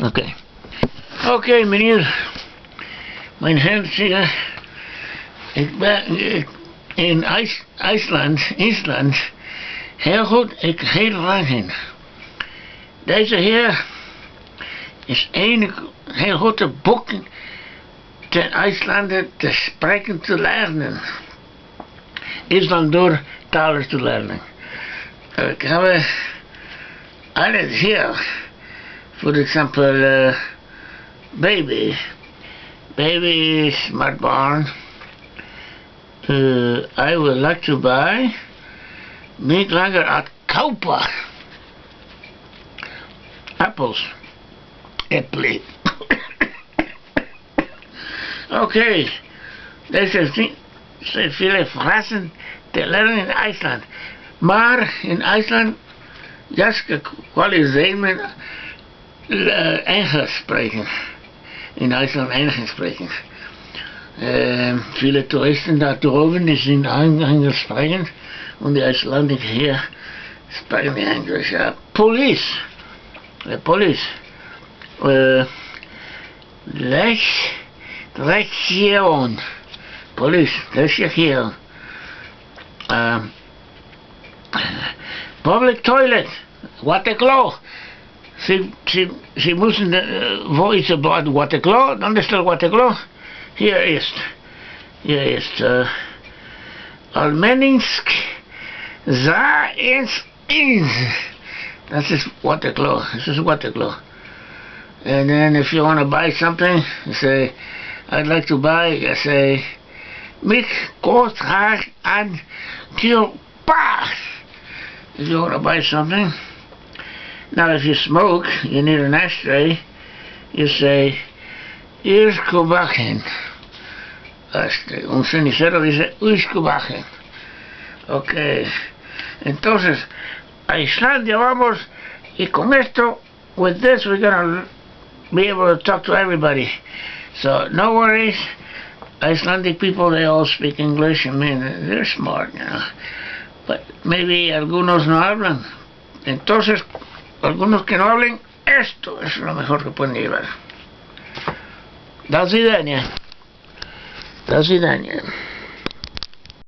Oké. Oké, meneer. Mijn herziger. Ik ben in IJsland. Heel goed, ik heel lang in. Deze heer is heel goede boek ten IJslanden te spreken te leren. Is dan door talen te leren. Ik heb alles hier. Voor example, baby. Baby is not born. I would like to buy. Niet langer at kopen. Apples. Apple. Oké. Deze zijn veel frasen te leren in IJsland. Maar in IJsland, juist kwaliteit men Engels spreken. In IJsland Engels spreken. Viele Touristen da droben, die sind Engels spreken. Und die IJslandigen hier spreken Engels. Ja, police. Rechtschreeuwen. Police, rechtschreeuwen. Public toilet. Waterklo. Sie müssen, wo ist das Waterklo? ¿Dónde está el Waterklo? Hier ist, Almenninsk za ins. Das ist Waterklo. And then if you want to buy something, you say, I'd like to buy, you say, mich kostet graag an Kilpa. If you want to buy something. Now if you smoke, you need an ashtray, you say, here's Kubachen. Ashtray. Un cenicero dice, Kubachen. Okay. Entonces, a Islandia vamos, y con esto, with this, we're gonna be able to talk to everybody. So, no worries. Icelandic people, they all speak English. I mean, they're smart, you know. But maybe algunos no hablan. Entonces, algunos que no hablen, esto es lo mejor que pueden llevar. До свидания.